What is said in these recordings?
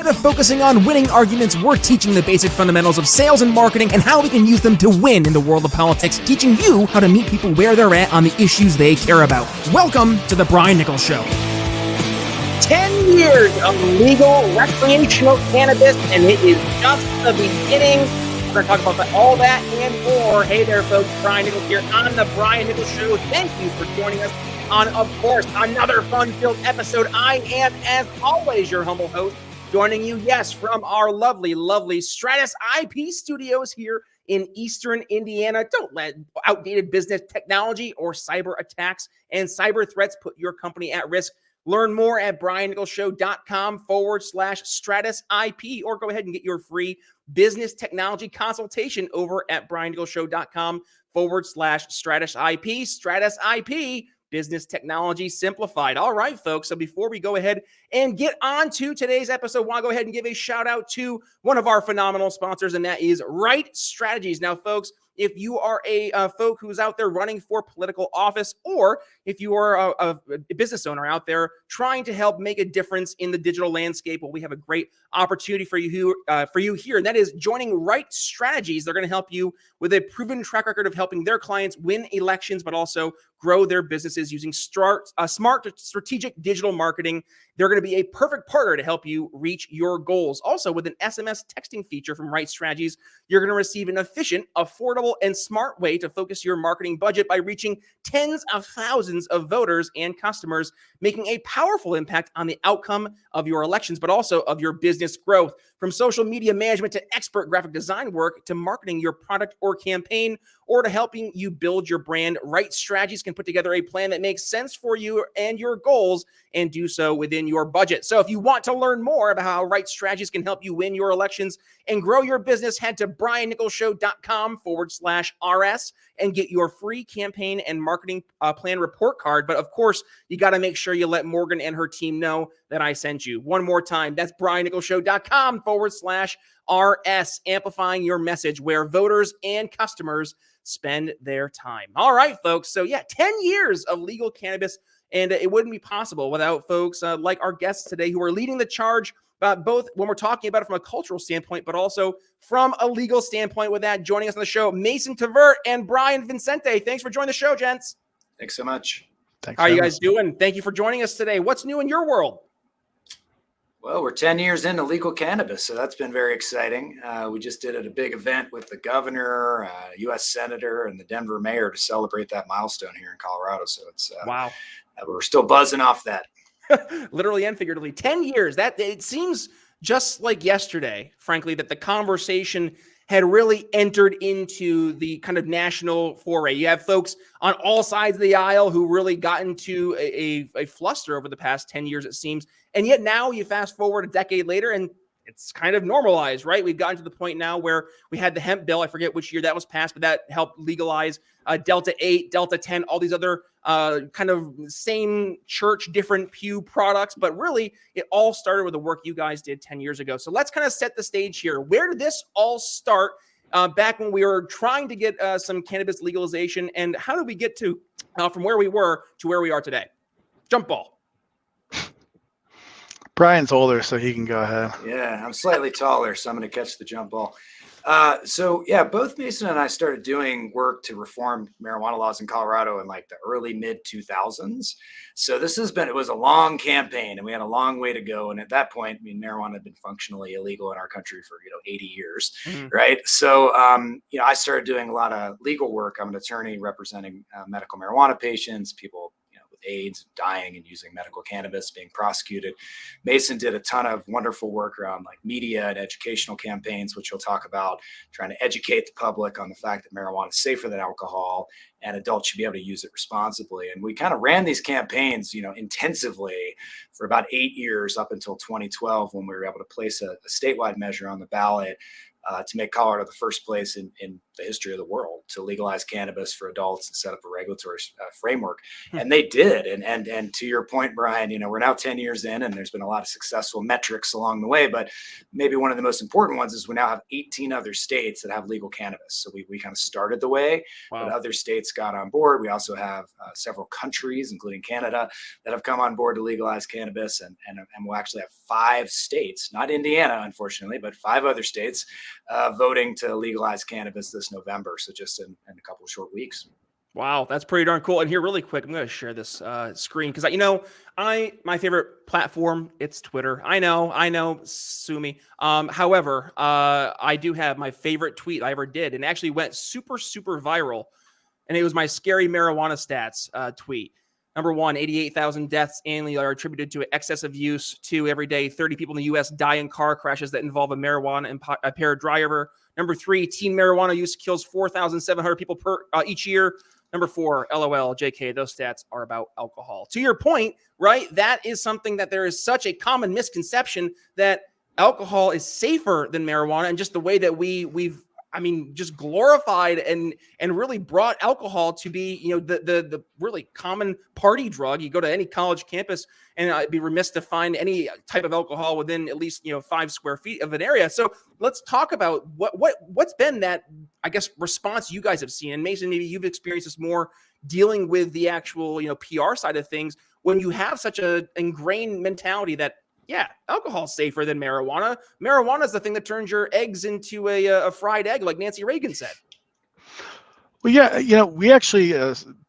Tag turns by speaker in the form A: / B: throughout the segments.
A: to focusing on winning arguments, we're teaching the basic fundamentals of sales and marketing and how we can use them to win in the world of politics, teaching you how to meet people where they're at on the issues they care about. Welcome to The Brian Nichols Show.
B: 10 years of legal recreational cannabis, and it is just the beginning. We're going to talk about all that and more. Hey there, folks. Brian Nichols here on The Brian Nichols Show. Thank you for joining us on, of course, another fun-filled episode. I am, as always, your humble host, joining you, yes, from our lovely, lovely Stratus IP studios here in Eastern Indiana. Don't let outdated business technology or cyber attacks and cyber threats put your company at risk. Learn more at briannicholsshow.com/Stratus IP, or go ahead and get your free business technology consultation over at briannicholsshow.com/Stratus IP. Stratus IP, business technology simplified. All right, folks. So before we go ahead and get on to today's episode, I want to go ahead and give a shout out to one of our phenomenal sponsors, and that is Right Strategies. Now, folks, if you are a folk who's out there running for political office, or if you are a business owner out there trying to help make a difference in the digital landscape, well, we have a great opportunity for you here, and that is joining Right Strategies. They're going to help you with a proven track record of helping their clients win elections, but also grow their businesses using smart strategic digital marketing. They're going to be a perfect partner to help you reach your goals. Also, with an SMS texting feature from Right Strategies, you're going to receive an efficient, affordable, and smart way to focus your marketing budget by reaching tens of thousands of voters and customers, making a powerful impact on the outcome of your elections, but also of your business growth. From social media management to expert graphic design work to marketing your product or campaign, or to helping you build your brand, Right Strategies can put together a plan that makes sense for you and your goals, and do so within your budget. So if you want to learn more about how Right Strategies can help you win your elections and grow your business, head to briannicholsshow.com/RS and get your free campaign and marketing plan report card. But of course, you got to make sure you let Morgan and her team know that I sent you. One more time, that's briannicholsshow.com/RS, amplifying your message where voters and customers spend their time. All right, folks. So yeah, 10 years of legal cannabis, and it wouldn't be possible without folks like our guests today who are leading the charge, both when we're talking about it from a cultural standpoint, but also from a legal standpoint. With that, joining us on the show, Mason Tvert and Brian Vicente. Thanks for joining the show, gents.
C: Thanks so much.
A: How are you guys doing? Thank you for joining us today. What's new in your world?
C: Well, we're 10 years into legal cannabis, so that's been very exciting. We just did a big event with the governor, U.S. senator, and the Denver mayor to celebrate that milestone here in Colorado. So it's
A: wow.
C: We're still buzzing off that.
A: Literally and figuratively. 10 years. That it seems just like yesterday, frankly, that the conversation had really entered into the kind of national foray. You have folks on all sides of the aisle who really got into a fluster over the past 10 years, it seems. And yet now you fast forward a decade later and it's kind of normalized, right? We've gotten to the point now where we had the hemp bill. I forget which year that was passed, but that helped legalize Delta 8, Delta 10, all these other kind of same church, different pew products. But really, it all started with the work you guys did 10 years ago. So let's kind of set the stage here. Where did this all start back when we were trying to get some cannabis legalization? And how did we get to from where we were to where we are today? Jump ball.
D: Brian's older, so he can go ahead.
C: Yeah, I'm slightly taller, so I'm going to catch the jump ball. So yeah, both Mason and I started doing work to reform marijuana laws in Colorado in like the early mid 2000s. So it was a long campaign, and we had a long way to go. And at that point, I mean, marijuana had been functionally illegal in our country for 80 years, right? So I started doing a lot of legal work. I'm an attorney representing medical marijuana patients, people with AIDS, dying and using medical cannabis, being prosecuted. Mason did a ton of wonderful work around like media and educational campaigns, which he'll talk about, trying to educate the public on the fact that marijuana is safer than alcohol and adults should be able to use it responsibly. And we kind of ran these campaigns, intensively for about 8 years up until 2012, when we were able to place a statewide measure on the ballot to make Colorado the first place in the history of the world to legalize cannabis for adults and set up a regulatory framework.
A: Hmm.
C: And they did. And to your point, Brian, we're now 10 years in, and there's been a lot of successful metrics along the way. But maybe one of the most important ones is we now have 18 other states that have legal cannabis. So we kind of started the way, but
A: Wow.
C: other states got on board. We also have several countries, including Canada, that have come on board to legalize cannabis. And we'll actually have 5 states, not Indiana, unfortunately, but 5 other states voting to legalize cannabis this November. So just in a couple of short weeks.
A: Wow, that's pretty darn cool. And here, really quick, I'm going to share this screen because my favorite platform, it's Twitter. I know, sue me. However, I do have my favorite tweet I ever did, and it actually went super, super viral. And it was my scary marijuana stats tweet. Number 1, 88,000 deaths annually are attributed to excessive use. 2, every day, 30 people in the U.S. die in car crashes that involve a marijuana impaired driver. Number 3, teen marijuana use kills 4,700 people each year. Number 4, LOL, JK, those stats are about alcohol. To your point, right? That is something that there is such a common misconception that alcohol is safer than marijuana, and just the way that we've just glorified and really brought alcohol to be, the really common party drug. You go to any college campus, and I'd be remiss to find any type of alcohol within at least 5 square feet of an area. So let's talk about what's been that, I guess, response you guys have seen. And Mason, maybe you've experienced this more dealing with the actual PR side of things, when you have such a ingrained mentality that, yeah, alcohol is safer than marijuana. Marijuana is the thing that turns your eggs into a fried egg, like Nancy Reagan said.
D: Well, yeah, we actually,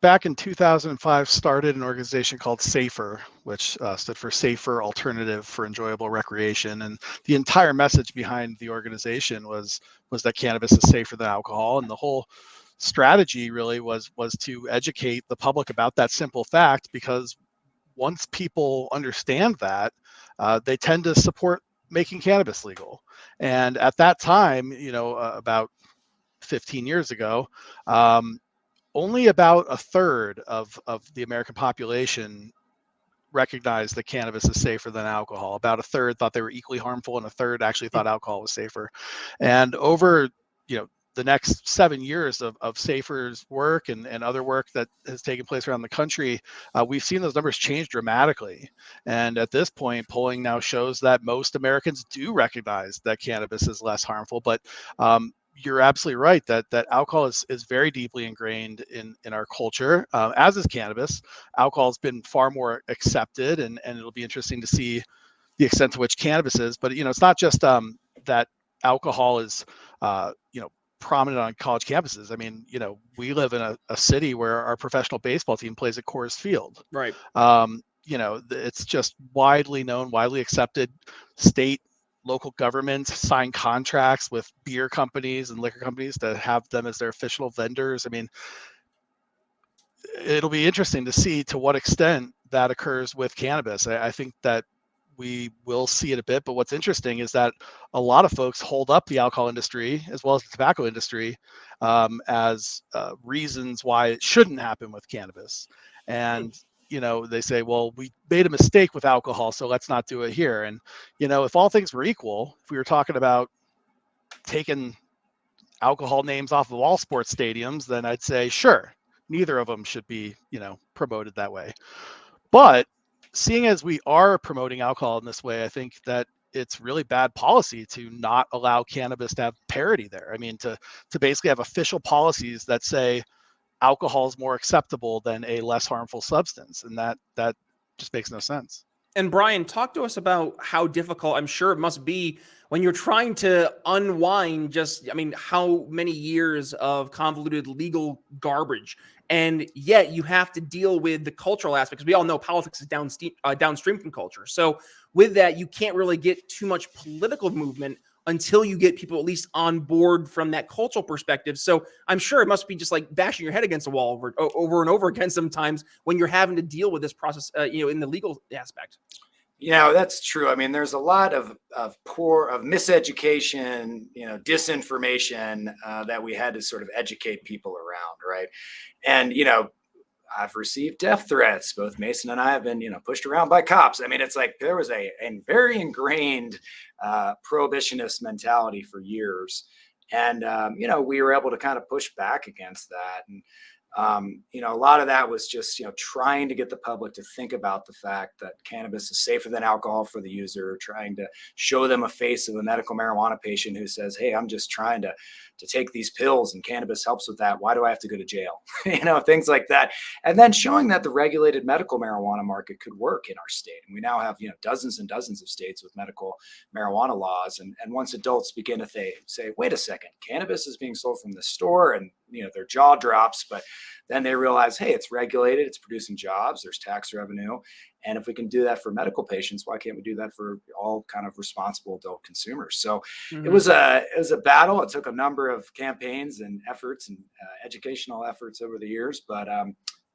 D: back in 2005, started an organization called SAFER, which stood for Safer Alternative for Enjoyable Recreation. And the entire message behind the organization was that cannabis is safer than alcohol. And the whole strategy really was to educate the public about that simple fact, because once people understand that, they tend to support making cannabis legal. And at that time, about 15 years ago, only about a third of the American population recognized that cannabis is safer than alcohol. About a third thought they were equally harmful, and a third actually thought alcohol was safer. And over, the next 7 years of SAFER's work and other work that has taken place around the country, we've seen those numbers change dramatically. And at this point, polling now shows that most Americans do recognize that cannabis is less harmful. But you're absolutely right that alcohol is very deeply ingrained in our culture, as is cannabis. Alcohol has been far more accepted, and it'll be interesting to see the extent to which cannabis is. But it's not just that alcohol is prominent on college campuses. I mean, we live in a city where our professional baseball team plays at Coors Field.
A: Right.
D: It's just widely known, widely accepted. State, local governments sign contracts with beer companies and liquor companies to have them as their official vendors. I mean, it'll be interesting to see to what extent that occurs with cannabis. I think that we will see it a bit, but what's interesting is that a lot of folks hold up the alcohol industry as well as the tobacco industry as reasons why it shouldn't happen with cannabis. And they say, well, we made a mistake with alcohol, so let's not do it here. And if all things were equal, if we were talking about taking alcohol names off of all sports stadiums, then I'd say, sure, neither of them should be promoted that way. But seeing as we are promoting alcohol in this way, I think that it's really bad policy to not allow cannabis to have parity there. I mean, to basically have official policies that say alcohol is more acceptable than a less harmful substance. And that just makes no sense.
A: And Brian, talk to us about how difficult I'm sure it must be when you're trying to unwind how many years of convoluted legal garbage. And yet you have to deal with the cultural aspects. We all know politics is downstream from culture. So with that, you can't really get too much political movement until you get people at least on board from that cultural perspective. So I'm sure it must be just like bashing your head against a wall over and over again sometimes when you're having to deal with this process, in the legal aspect.
C: That's true. I mean, there's a lot of miseducation, disinformation that we had to sort of educate people around, right? And I've received death threats. Both Mason and I have been, pushed around by cops. I mean, it's like there was a very ingrained prohibitionist mentality for years. And, we were able to kind of push back against that. And, a lot of that was just, trying to get the public to think about the fact that cannabis is safer than alcohol for the user, trying to show them a face of a medical marijuana patient who says, hey, I'm just trying to take these pills and cannabis helps with that. Why do I have to go to jail? Things like that. And then showing that the regulated medical marijuana market could work in our state. And we now have, dozens and dozens of states with medical marijuana laws. And once adults begin to say, wait a second, cannabis is being sold from the store, and, their jaw drops, but then they realize, hey, it's regulated, it's producing jobs, there's tax revenue. And if we can do that for medical patients, why can't we do that for all kind of responsible adult consumers? So it was a battle. It took a number of campaigns and efforts and educational efforts over the years, but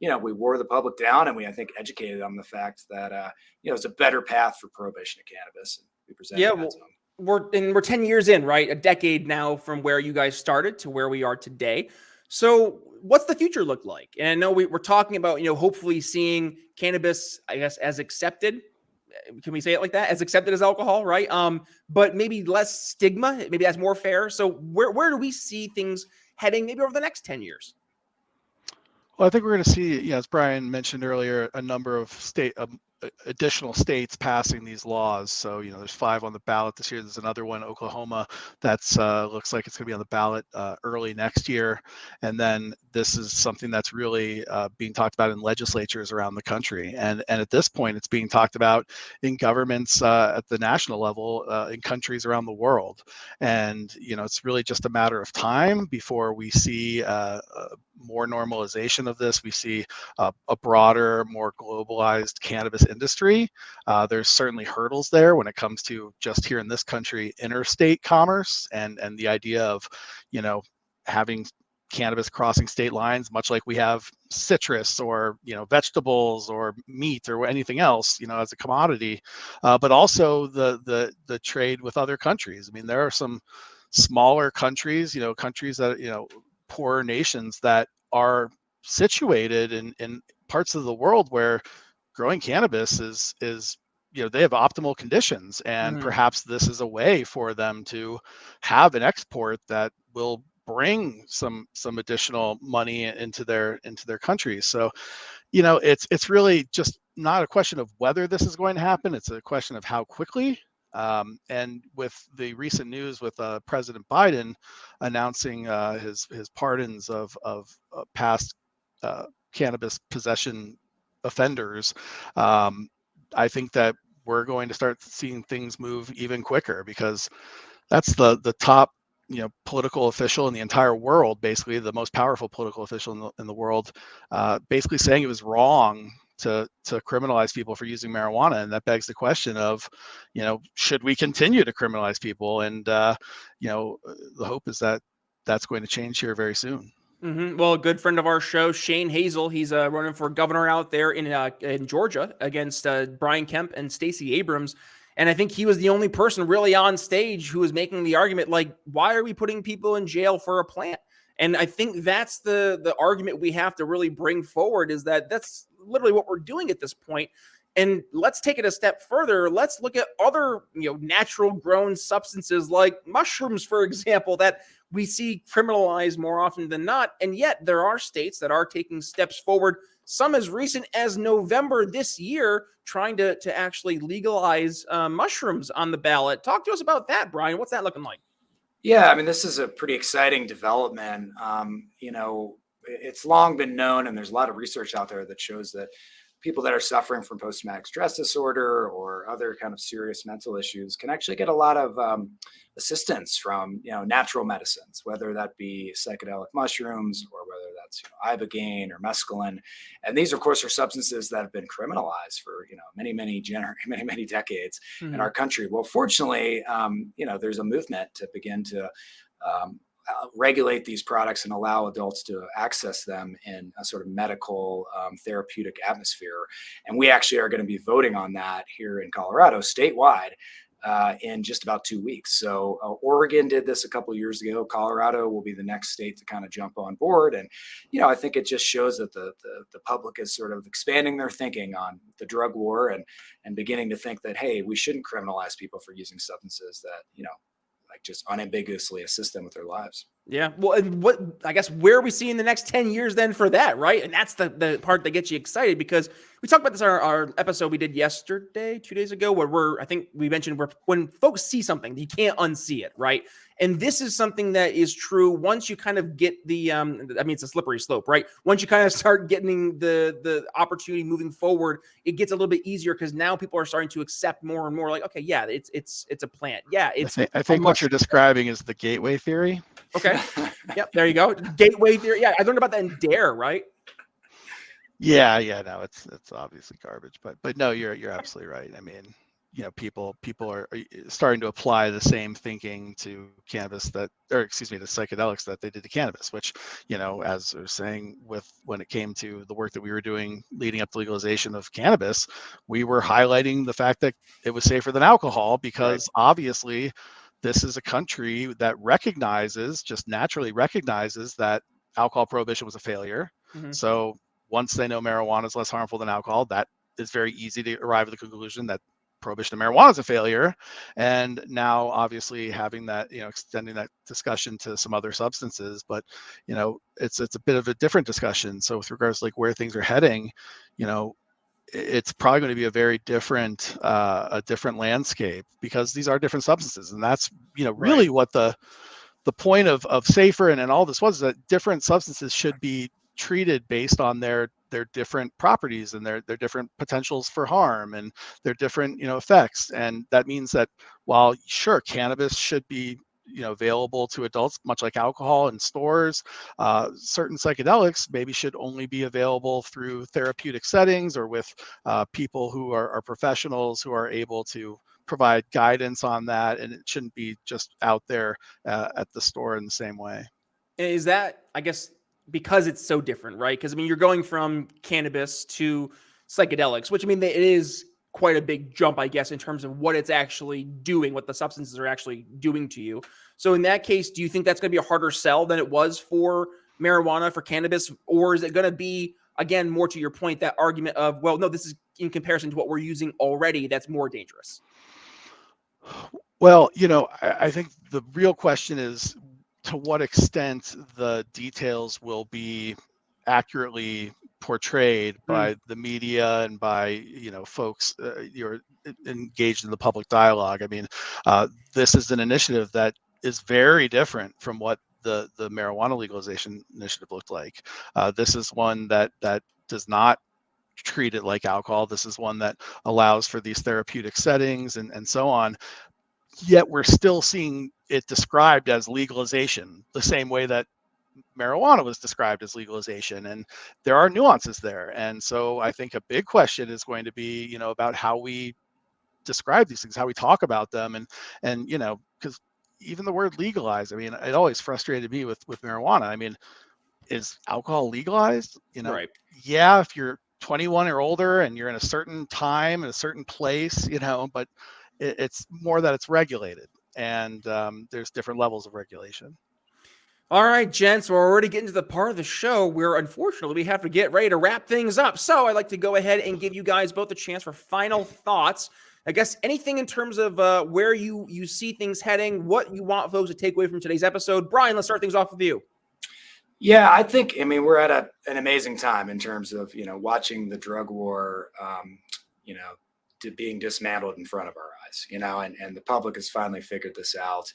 C: we wore the public down, and we, I think, educated them the fact that it's a better path for prohibition of cannabis. And we presented that to them.
A: We're 10 years in, right? A decade now from where you guys started to where we are today. So what's the future look like? And I know we're talking about, hopefully seeing cannabis, I guess, as accepted. Can we say it like that? As accepted as alcohol, right? But maybe less stigma, maybe that's more fair. So where do we see things heading maybe over the next 10 years?
D: Well, I think we're going to see, as Brian mentioned earlier, a number of additional states passing these laws. So, there's 5 on the ballot this year. There's another one, Oklahoma, that's looks like it's going to be on the ballot early next year. And then this is something that's really being talked about in legislatures around the country. And at this point, it's being talked about in governments at the national level in countries around the world. And, it's really just a matter of time before we see more normalization of this. We see a broader, more globalized cannabis industry. There's certainly hurdles there when it comes to just here in this country, interstate commerce and the idea of, having cannabis crossing state lines, much like we have citrus or, vegetables or meat or anything else, as a commodity, but also the trade with other countries. I mean, there are some smaller countries, countries that, poorer nations that are situated in parts of the world where growing cannabis is they have optimal conditions, and perhaps this is a way for them to have an export that will bring some additional money into their countries. So it's really just not a question of whether this is going to happen, it's a question of how quickly. And with the recent news with President Biden announcing his pardons of past cannabis possession offenders, I think that we're going to start seeing things move even quicker, because that's the top political official in the entire world, basically the most powerful political official in the world, basically saying it was wrong to criminalize people for using marijuana. And that begs the question of, should we continue to criminalize people? And the hope is that that's going to change here very soon.
A: Well, a good friend of our show, Shane Hazel, he's running for governor out there in Georgia against Brian Kemp and Stacey Abrams. And I think he was the only person really on stage who was making the argument, like, why are we putting people in jail for a plant? And I think that's the argument we have to really bring forward, is that that's literally what we're doing at this point. And let's take it a step further. Let's look at other, natural grown substances like mushrooms, for example, that we see criminalized more often than not. And yet there are states that are taking steps forward, some as recent as November this year, trying to actually legalize mushrooms on the ballot. Talk to us about that, Brian. What's that looking like?
C: Yeah, I mean, this is a pretty exciting development. It's long been known, and there's a lot of research out there that shows that people that are suffering from post-traumatic stress disorder or other kind of serious mental issues can actually get a lot of assistance from natural medicines, whether that be psychedelic mushrooms or whether that's ibogaine or mescaline. And these, of course, are substances that have been criminalized for many decades in our country. Well, fortunately, there's a movement to begin to regulate these products and allow adults to access them in a sort of medical therapeutic atmosphere. And we actually are going to be voting on that here in Colorado statewide in just about 2 weeks. So Oregon did this a couple of years ago. Colorado will be the next state to kind of jump on board. And, I think it just shows that the public is sort of expanding their thinking on the drug war and beginning to think that, hey, we shouldn't criminalize people for using substances that, like just unambiguously assist them with their lives.
A: Yeah. Well, and what, I guess, where are we seeing the next 10 years then for that, right? And that's the part that gets you excited, because we talked about this in our episode we did yesterday, 2 days ago, where I think we mentioned when folks see something, you can't unsee it, right? And this is something that is true once you kind of get the, it's a slippery slope, right? Once you kind of start getting the opportunity moving forward, it gets a little bit easier, because now people are starting to accept more and more, like, okay, yeah, it's a plant. Yeah,
D: I think what you're describing is the gateway theory.
A: Okay. Yep. There you go. Gateway theory. Yeah, I learned about that in Dare, right?
D: Yeah, no, it's obviously garbage, but no, you're absolutely right. I mean, people are starting to apply the same thinking to cannabis to psychedelics that they did to cannabis, which, as I was saying, when it came to the work that we were doing leading up to legalization of cannabis, we were highlighting the fact that it was safer than alcohol, because obviously this is a country that naturally recognizes that alcohol prohibition was a failure.
A: Mm-hmm.
D: So once they know marijuana is less harmful than alcohol, that is very easy to arrive at the conclusion that prohibition of marijuana is a failure. And now obviously having that, extending that discussion to some other substances, but it's a bit of a different discussion. So with regards to like where things are heading, it's probably going to be a very different landscape, because these are different substances. And that's really what the point of safer and all this was, that different substances should be treated based on their different properties and their different potentials for harm and their different effects. And that means that while sure cannabis should be available to adults much like alcohol in stores, certain psychedelics maybe should only be available through therapeutic settings or with people who are professionals who are able to provide guidance on that, and it shouldn't be just out there at the store in the same way.
A: Is that, I guess, because it's so different, right? Because you're going from cannabis to psychedelics, which it is quite a big jump, I guess, in terms of what it's actually doing, what the substances are actually doing to you. So in that case, do you think that's going to be a harder sell than it was for marijuana, for cannabis? Or is it going to be, again, more to your point, that argument of, well, no, this is in comparison to what we're using already, that's more dangerous?
D: Well, I think the real question is to what extent the details will be accurately portrayed by the media and by folks you're engaged in the public dialogue. This is an initiative that is very different from what the marijuana legalization initiative looked like. This is one that does not treat it like alcohol. This is one that allows for these therapeutic settings and so on. Yet we're still seeing it described as legalization, the same way that marijuana was described as legalization. And there are nuances there. And so I think a big question is going to be, about how we describe these things, how we talk about them. And because even the word legalized, it always frustrated me with marijuana. Is alcohol legalized?
A: Right.
D: Yeah, if you're 21 or older and you're in a certain time in a certain place, but it's more that it's regulated, and there's different levels of regulation.
A: All right, gents, we're already getting to the part of the show where unfortunately we have to get ready to wrap things up. So I'd like to go ahead and give you guys both a chance for final thoughts. I guess anything in terms of where you see things heading, what you want folks to take away from today's episode. Brian, let's start things off with you.
C: Yeah, I think, we're at an amazing time in terms of, watching the drug war, being dismantled in front of our eyes, and the public has finally figured this out.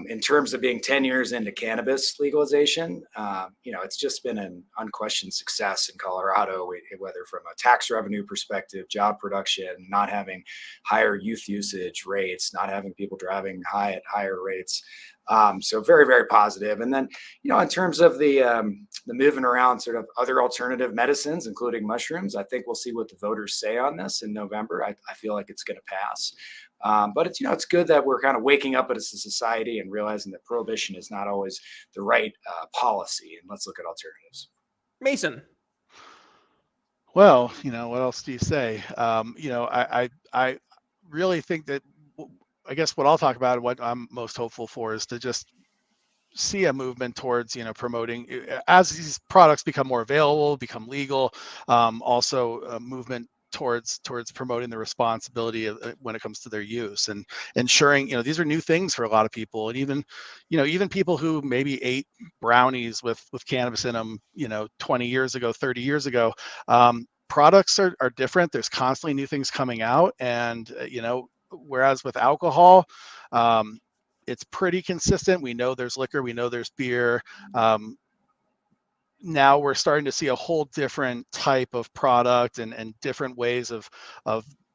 C: In terms of being 10 years into cannabis legalization, it's just been an unquestioned success in Colorado, whether from a tax revenue perspective, job production, not having higher youth usage rates, not having people driving at higher rates. So very, very positive. And then, in terms of the moving around sort of other alternative medicines, including mushrooms, I think we'll see what the voters say on this in November. I feel like it's going to pass. But it's good that we're kind of waking up as a society and realizing that prohibition is not always the right policy. And let's look at alternatives.
A: Mason.
D: Well, what else do you say? I really think that, I guess what I'll talk about and what I'm most hopeful for is to just see a movement towards, promoting, as these products become more available, become legal, also a movement towards promoting the responsibility of, when it comes to their use, and ensuring, these are new things for a lot of people. And even people who maybe ate brownies with cannabis in them, 20 years ago, 30 years ago, products are different. There's constantly new things coming out. And, whereas with alcohol, it's pretty consistent. We know there's liquor, we know there's beer. Now we're starting to see a whole different type of product, and different ways of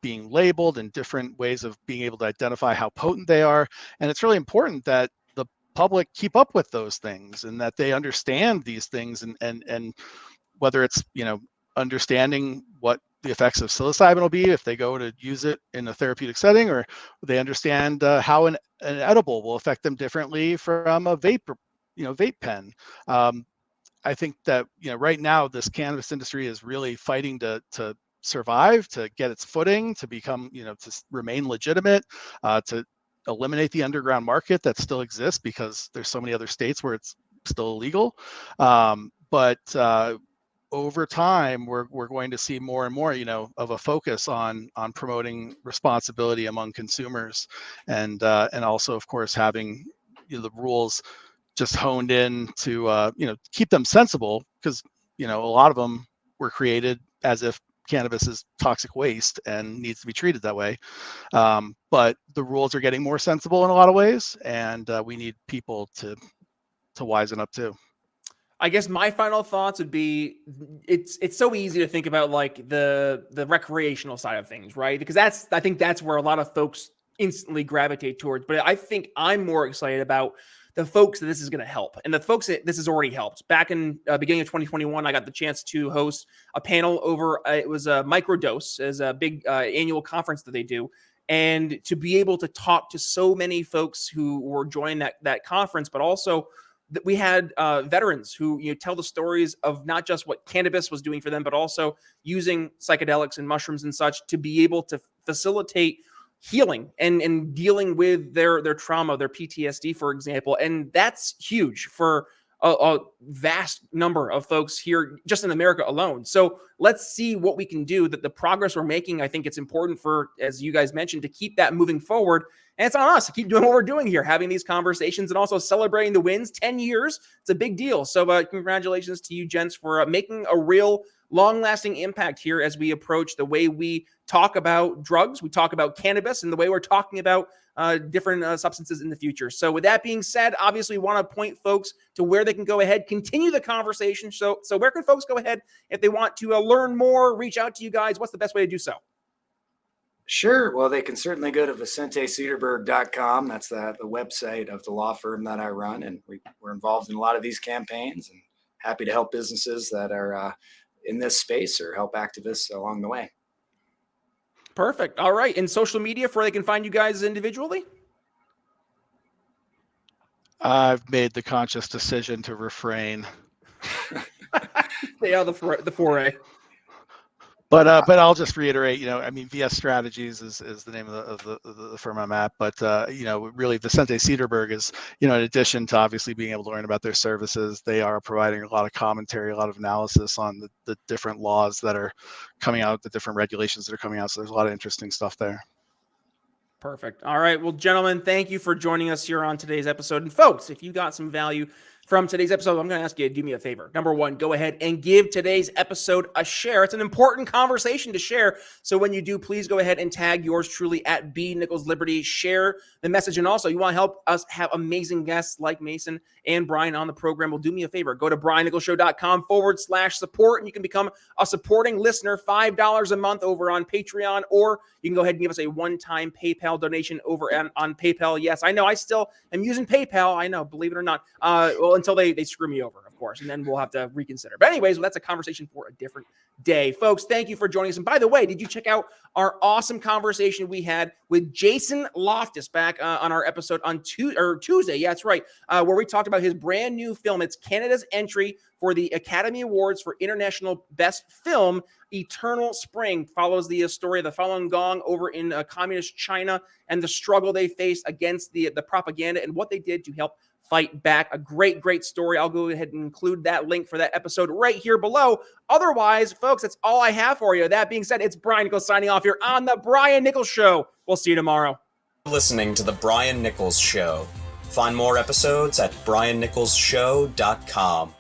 D: being labeled, and different ways of being able to identify how potent they are. And it's really important that the public keep up with those things, and that they understand these things, and whether it's, understanding what the effects of psilocybin will be if they go to use it in a therapeutic setting, or they understand how an edible will affect them differently from a vape pen. I think that, right now this cannabis industry is really fighting to survive, to get its footing, to become, to remain legitimate, to eliminate the underground market that still exists, because there's so many other states where it's still illegal. But over time, we're going to see more and more, of a focus on promoting responsibility among consumers, and also, of course, having, the rules just honed in to keep them sensible, because a lot of them were created as if cannabis is toxic waste and needs to be treated that way. But the rules are getting more sensible in a lot of ways, and we need people to wisen up too.
A: I guess my final thoughts would be, it's so easy to think about like the recreational side of things, right? Because I think that's where a lot of folks instantly gravitate towards. But I think I'm more excited about the folks that this is going to help, and the folks that this has already helped. Back in beginning of 2021, I got the chance to host a panel over, it was a Microdose, as a big annual conference that they do. And to be able to talk to so many folks who were joining that conference, but also that we had veterans who tell the stories of not just what cannabis was doing for them, but also using psychedelics and mushrooms and such to be able to facilitate healing and dealing with their trauma, their PTSD, for example. And that's huge for a vast number of folks here just in America alone. So let's see what we can do. That the progress we're making, I think it's important for, as you guys mentioned, to keep that moving forward. And it's on us to keep doing what we're doing here, having these conversations and also celebrating the wins. 10 years, it's a big deal. So congratulations to you, gents, for making a real long-lasting impact here as we approach the way we talk about drugs, we talk about cannabis, and the way we're talking about different substances in the future. So with that being said, obviously we want to point folks to where they can go ahead, continue the conversation. So where can folks go ahead if they want to learn more, reach out to you guys? What's the best way to do so?
C: Sure. Well, they can certainly go to VicenteCederberg.com. That's the website of the law firm that I run. And we're involved in a lot of these campaigns, and happy to help businesses that are in this space, or help activists along the way.
A: Perfect. All right. And social media for where they can find you guys individually?
D: I've made the conscious decision to refrain.
A: Yeah, the foray.
D: But I'll just reiterate, VS Strategies is the name of the firm I'm at. But really, Vicente Cederberg is, in addition to obviously being able to learn about their services, they are providing a lot of commentary, a lot of analysis on the different laws that are coming out, the different regulations that are coming out. So there's a lot of interesting stuff there.
A: Perfect. All right. Well, gentlemen, thank you for joining us here on today's episode. And folks, if you got some value from today's episode, I'm going to ask you to do me a favor. Number one, go ahead and give today's episode a share. It's an important conversation to share. So when you do, please go ahead and tag yours truly at B Nichols Liberty. Share the message. And also, you want to help us have amazing guests like Mason and Brian on the program. Well, do me a favor. Go to briannicholsshow.com/support, and you can become a supporting listener, $5 a month over on Patreon, or you can go ahead and give us a one-time PayPal donation over on PayPal. Yes, I know I still am using PayPal. I know, believe it or not. Well, until they screw me over, of course, and then we'll have to reconsider. But anyways, well, that's a conversation for a different day. Folks, thank you for joining us. And by the way, did you check out our awesome conversation we had with Jason Loftus back on our episode on Tuesday? Yeah, that's right. Where we talked about his brand new film. It's Canada's entry for the Academy Awards for International Best Film. Eternal Spring follows the story of the Falun Gong over in communist China and the struggle they faced against the propaganda and what they did to help fight back. A great, great story. I'll go ahead and include that link for that episode right here below. Otherwise, folks, that's all I have for you. That being said, it's Brian Nichols signing off here on The Brian Nichols Show. We'll see you tomorrow.
E: Listening to The Brian Nichols Show. Find more episodes at briannicholsshow.com.